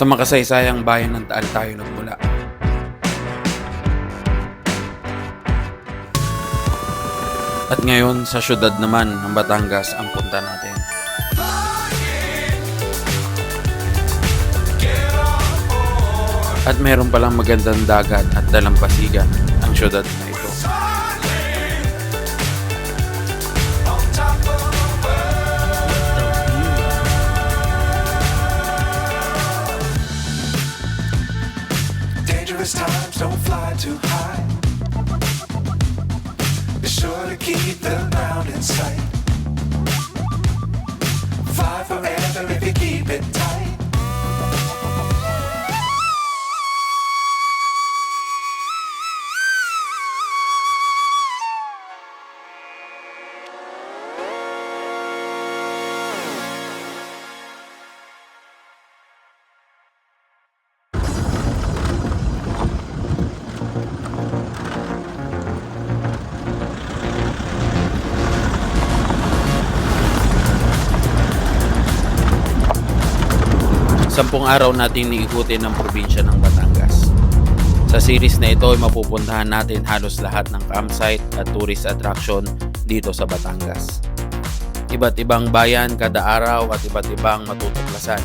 Sa makasaysayang bayan ng Taal tayo nagmula. At ngayon sa syudad naman ng Batangas ang punta natin. At meron palang magandang dagat at dalampasigan ang syudad na ito. Dangerous times, don't fly too high. Be sure to keep the ground in sight. Fly forever if you keep it tight. Sampung araw natin iikutin ng probinsya ng Batangas. Sa series na ito ay mapupuntahan natin halos lahat ng campsite at tourist attraction dito sa Batangas. Iba't ibang bayan kada araw at iba't ibang matutuklasan.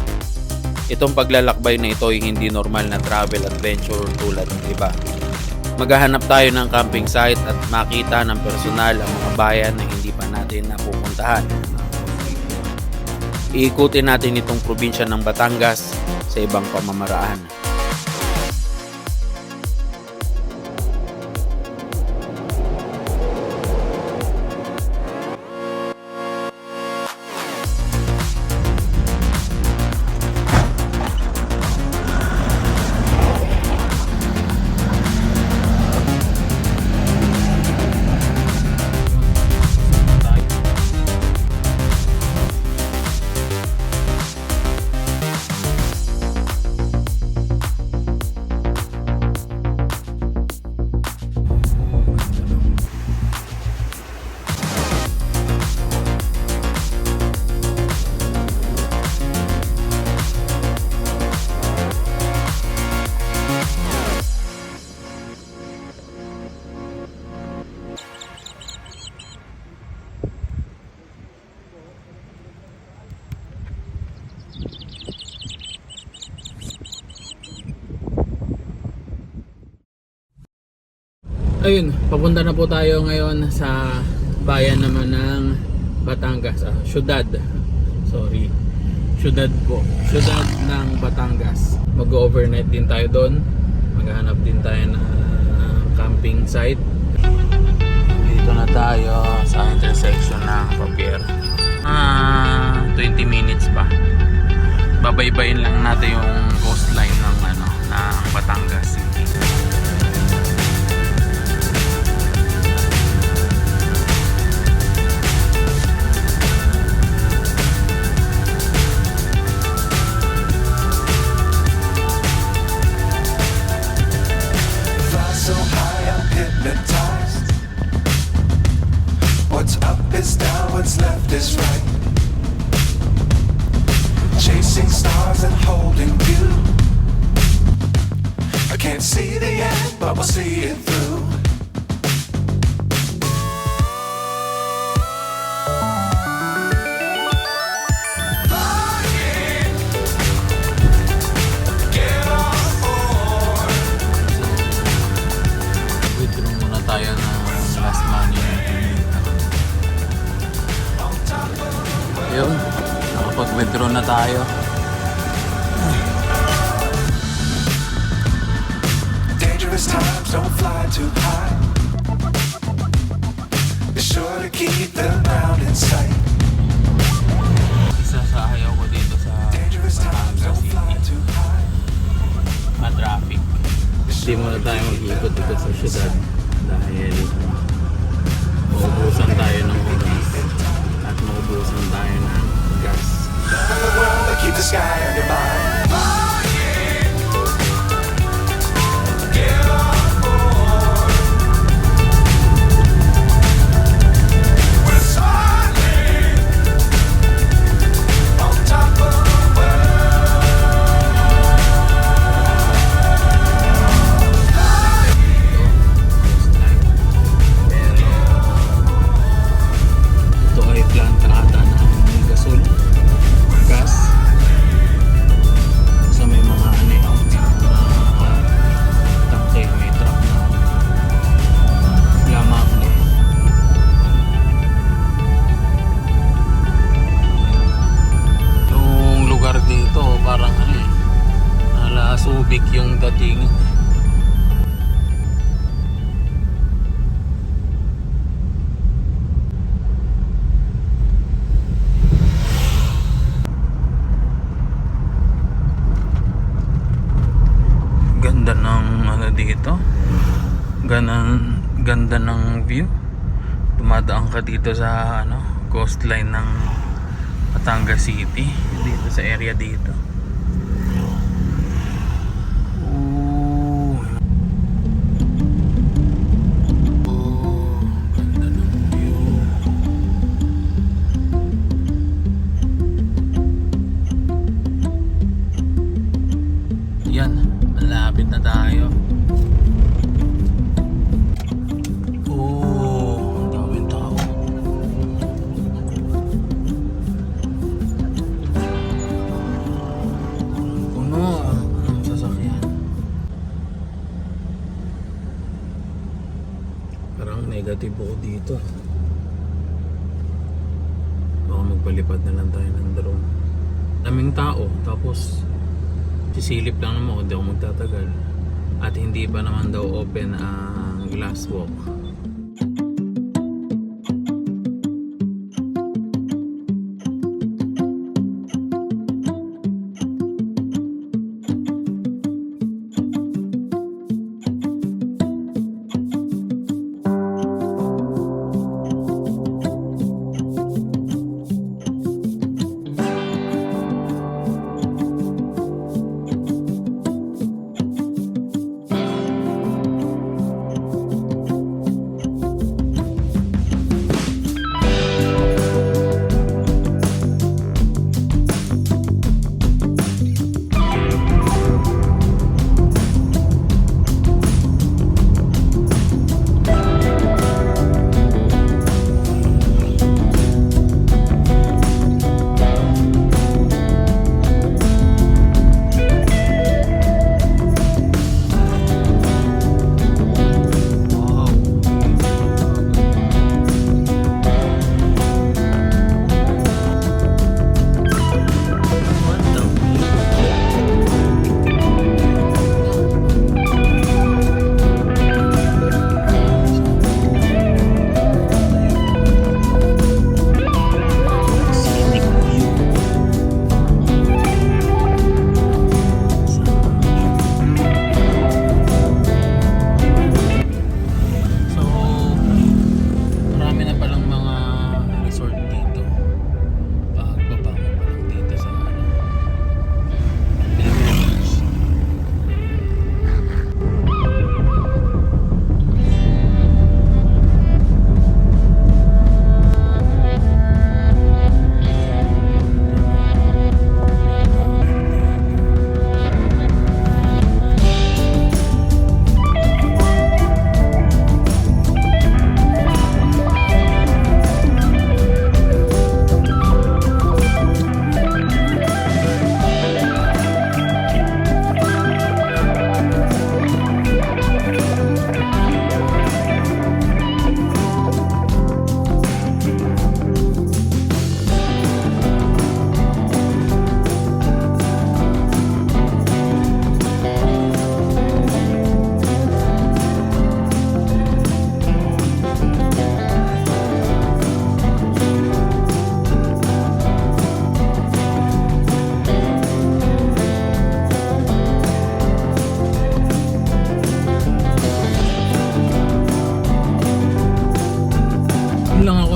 Itong paglalakbay na ito ay hindi normal na travel adventure tulad ng iba. Maghahanap tayo ng camping site at makita ng personal ang mga bayan na hindi pa natin napupuntahan. Iikutin natin itong probinsya ng Batangas sa ibang pamamaraan. Ayun, papunta na po tayo ngayon sa bayan naman ng Batangas, syudad. Sorry. Syudad po. Syudad ng Batangas. Mag-overnight din tayo doon. Maghahanap din tayo ng camping site. Dito na tayo sa intersection ng Papier. 20 minutes pa. Babaybayin lang natin yung coastline ng Batangas City. So high I'm hypnotized. What's up is down, what's left is right. Chasing stars and holding you. I can't see the end, but we'll see it through. Withdraw muna tayo ng last money. Yun, nakapag-withdraw na tayo. Dangerous times, don't fly too high. Be sure to keep the ground in sight. Isa sa ayaw ko dito sa Dangerous times, Batangas don't fly City, too high. ma-traffic. Hindi muna tayo mag-ikot-ikot sa syudad dahil maubusan tayo ng oras at maubusan tayo ng gas. In the world that keep the sky on your mind. tahimik yung dating. Ganda ng ano dito. Ganda ng view. Dumadaan ka dito sa ano, coastline ng Batangas City, dito sa area dito. Oh, ganda ng view. Yan, malapit na tayo. Oh, ang daming tao. Puno ang sasakyan. Parang negative ako dito. Baka magpalipad na lang tayo ng drone. Daming tao, tapos sisilip lang naman kung hindi ako magtatagal. At hindi pa naman daw open ang glass walk.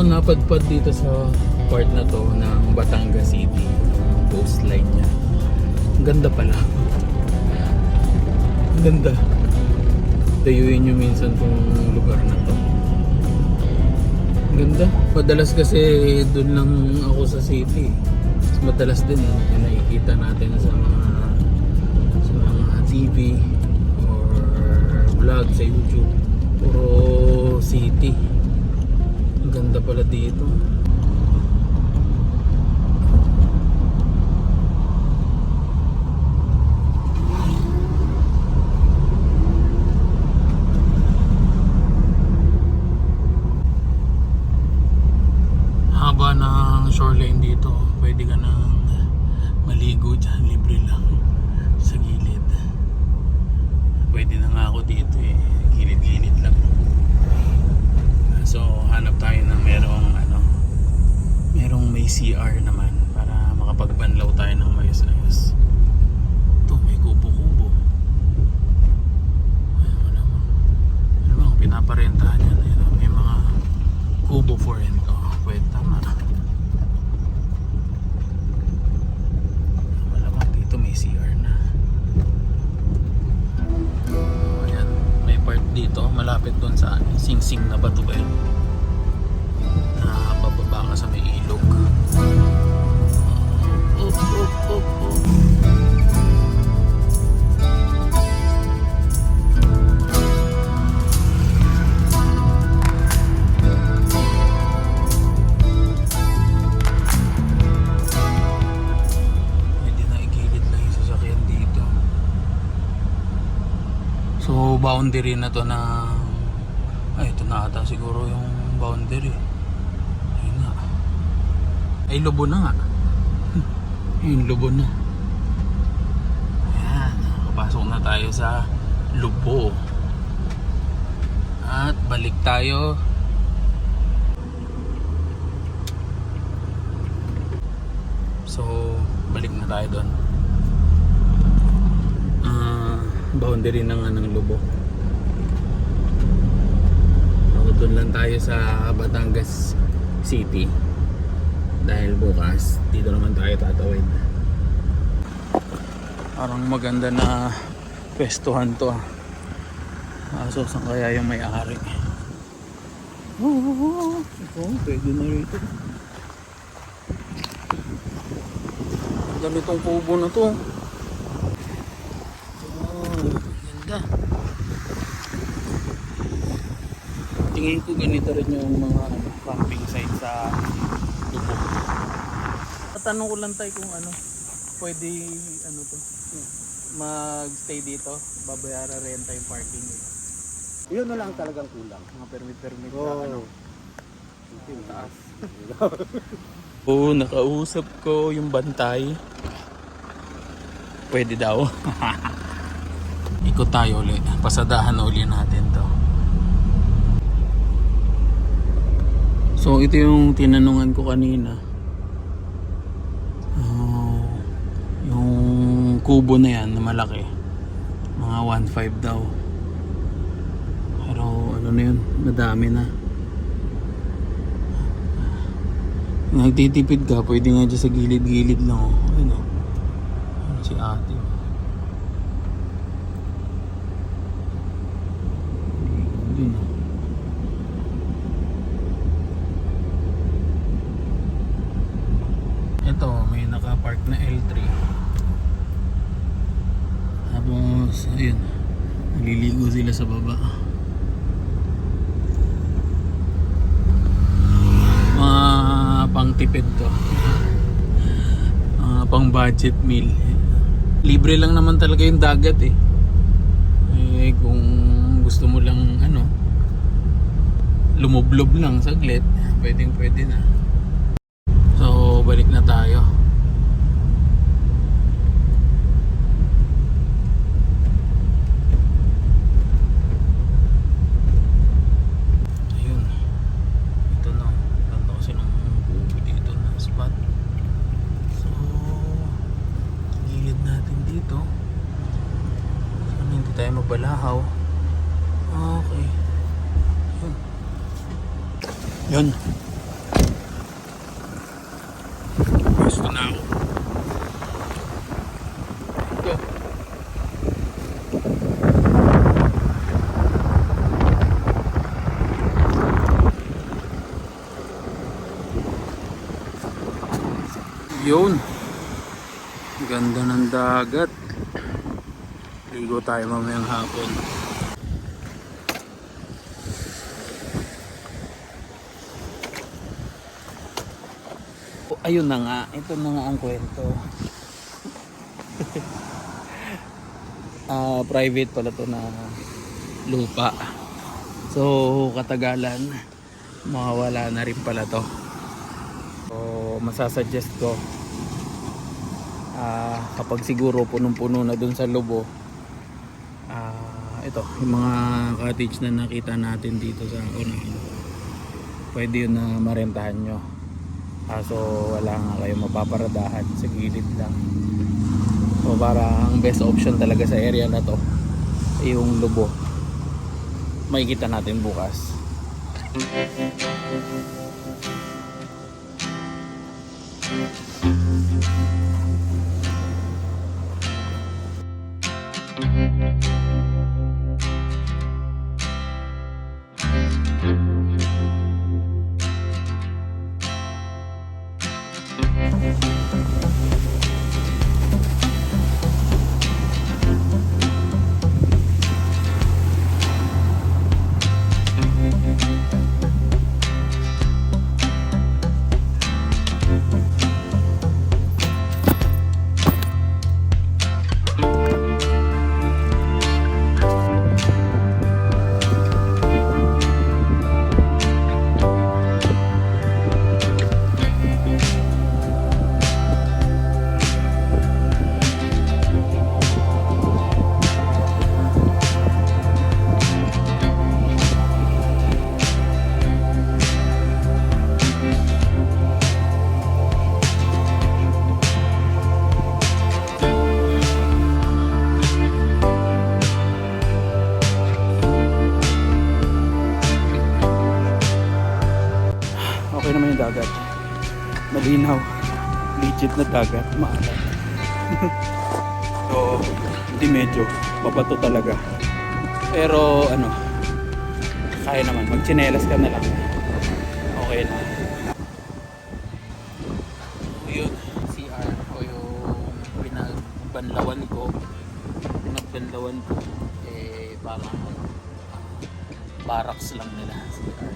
napadpad dito sa part na to ng Batangas City, coastline niya. Ang ganda pala. Ang ganda. Dayuin nyo minsan tong lugar na to. Ang ganda. Madalas kasi doon lang ako sa city. Madalas din yung nakikita natin sa mga TV or vlog sa YouTube. Puro city. Ang ganda pala dito. Haba ng shoreline dito. Pwede ka nang maligo dyan. Libre lang sa gilid. CR naman para makapagbanlaw tayo ng mayos-ayos. Ito, may kubo-kubo. Ano bang pinaparentahan yan? Ito, may mga kubo for rent. Oh, pwede, tama. Malamang dito may CR na. Ayan, may part dito malapit doon sa sing-sing na batuel. Pababa ka sa may ilog. Hindi na igilid lang yung sasakyan dito. So boundary na to na ito na ata siguro yung boundary. Ay, lubo na nga. Ayun, lubo na. Ayan, nakapasok na tayo sa lubo. At balik tayo. So, balik na tayo doon. Boundary na nga ng lubo. So, doon lang tayo sa Batangas City. Dahil bukas dito naman tayo tatawid. Parang maganda na pwestuhan to. So saan kaya yung may-ari? Ito, pwede na rito. Ganitong kubo na to. Ganda. Tingin ko ganito rin yung mga camping site sa Dubo. Tatanong ko lang tayo kung pwede to mag-stay dito, babayaran renta yung parking. Yun na lang talagang kulang. Mga permit Oo. taas. Oo, nakausap ko yung bantay. Pwede daw. Ikot tayo ulit. Pasadahan uli natin to. So ito yung tinanungan ko kanina. Yung kubo na yan na malaki. Mga 1.5 daw. Pero ano na yun, madami na. Nagtitipid ka, pwede nga dyan sa gilid-gilid lang. Ayun o. Ano si ate. Ayun o. Ito, may nakapark na L3. Tapos, ayun, naliligo sila sa baba. Mga pang tipid to. Pang budget meal. Libre lang naman talaga yung dagat eh. Kung gusto mo lang lumublob lang saglit, pwedeng pwede na. So, balik na tayo. Ayun. Ito na. Ganda kasi ng kubo dito na spot. So, gilid natin dito. Sana hindi tayo mabalahaw. Okay. Yun. Gusto na ako. Go. Yun. Ganda ng dagat. Ligo tayo mamayang hapon. Ayun na nga, ito na nga ang kwento. Private pala to na lupa. So katagalan mawawala na rin pala to. So masasuggest ko kapag siguro punong-puno na dun sa Lubo, ito yung mga cottage na nakita natin dito sa unahan, pwede yun na marentahan nyo. Kaso wala nga kayo mapaparadahan, sa gilid lang. So parang best option talaga sa area na to ay yung Lubo. Makikita natin bukas. Okay naman yung dagat. Malinaw. Legit na dagat. Maalam. So, hindi medyo. Pabato talaga. Pero ano, kaya naman. Magtsinelas ka na lang. Okay na. Yun. CR o yung pinagbanlawan ko. Pinagbanlawan ko. Parang barracks lang nila. CR.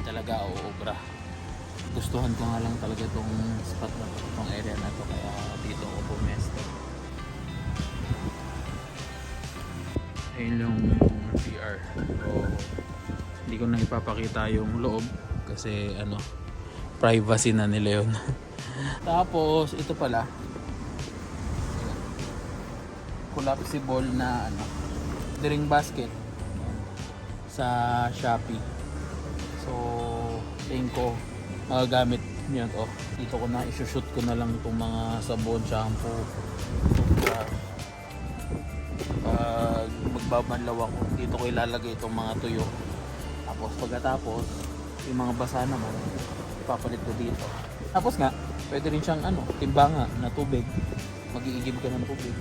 Talaga uubra. Gustuhan ko nga lang talaga itong spot na to, itong area na to, kaya dito ako pumesto. Ayun yung CR. So, hindi ko na ipapakita yung loob kasi ano, privacy na nila yun. Tapos ito pala, collapsible na ano, drink basket sa Shopee. So, tingin ko magagamit niya to. Dito ko na isushoot ko na lang itong mga sabon, shampoo, toothbrush. Pag magbabanlaw ako, dito ko ilalagay itong mga tuyo. Tapos pagkatapos, yung mga basa naman, ipapalit ko dito. Tapos nga, pwede rin siyang ano, timbanga na tubig. Mag-iigib ka ng tubig.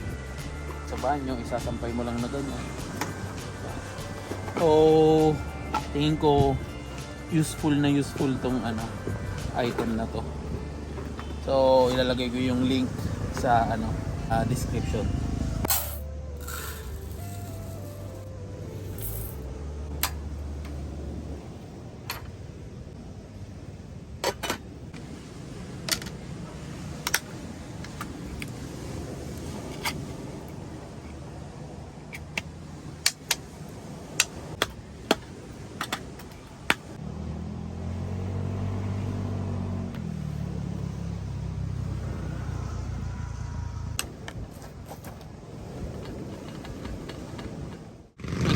Sa banyo, isasampay mo lang na ganyan. So, tingin ko useful tong ano item na to. So ilalagay ko yung link sa ano description.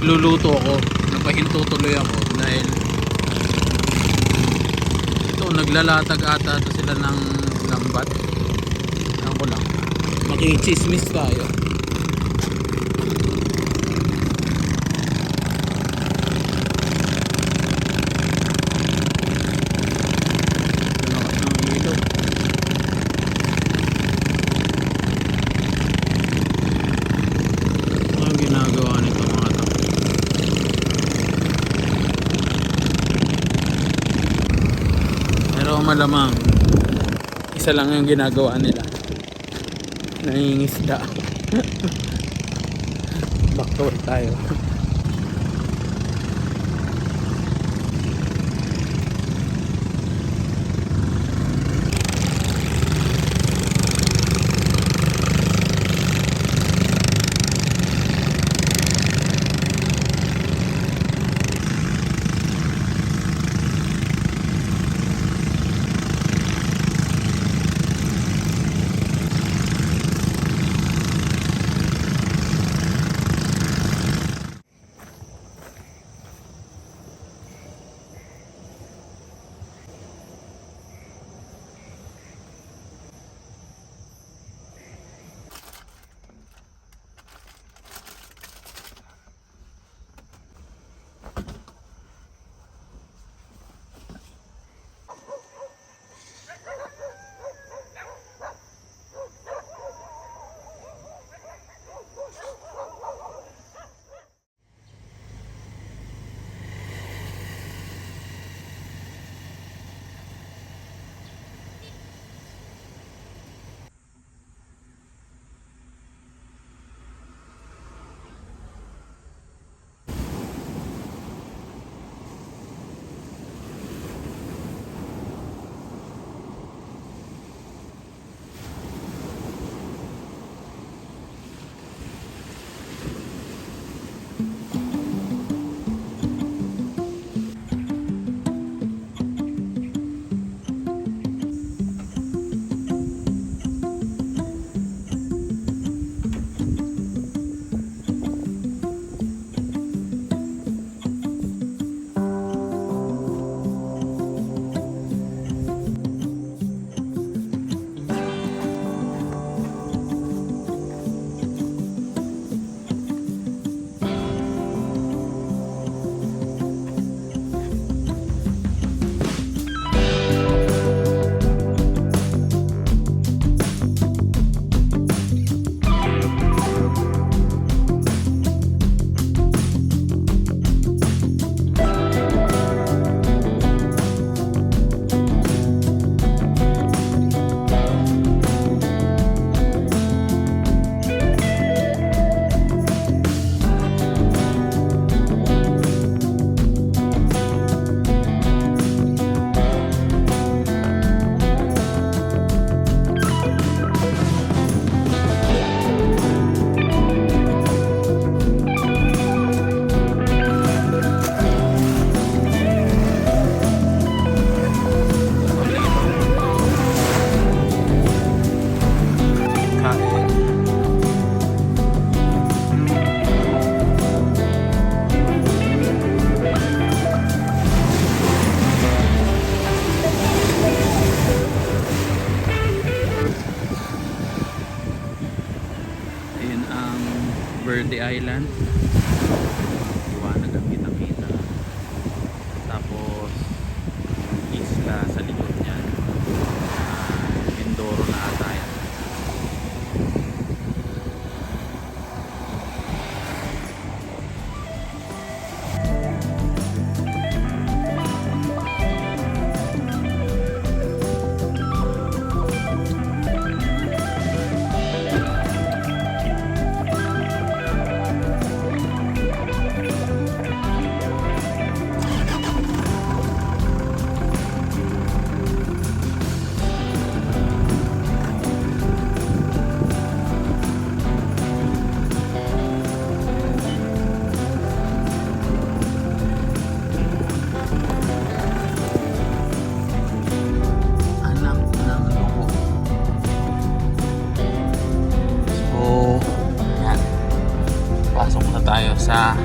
Nagluluto ako, napahinto tuloy ako dahil ito naglalatag ata ito sila ng lambat. Ako lang, makichismis tayo. Malamang isa lang yung ginagawa nila, nangingisda. Back to work tayo. Verde Island. Liwanag ang kitang-kita. Tapos isla sa likod niyan. Mindoro na ata yan. Anak ng lubo. So, yan. Pasok na tayo sa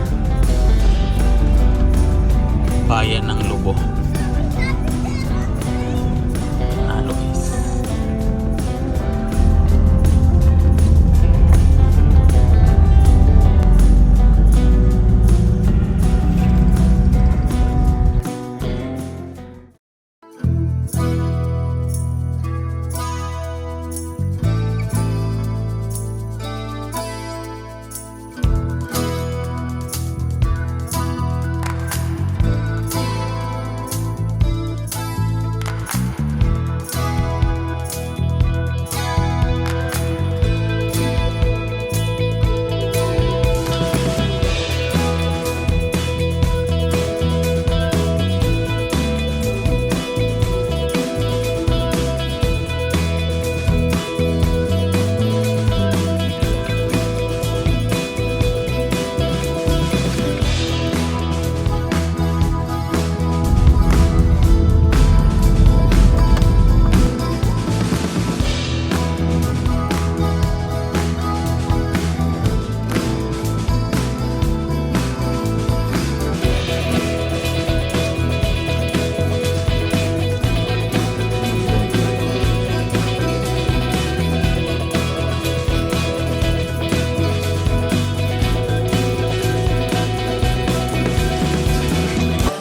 bayan ng Lubo. Alois.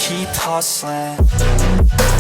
Keep hustling.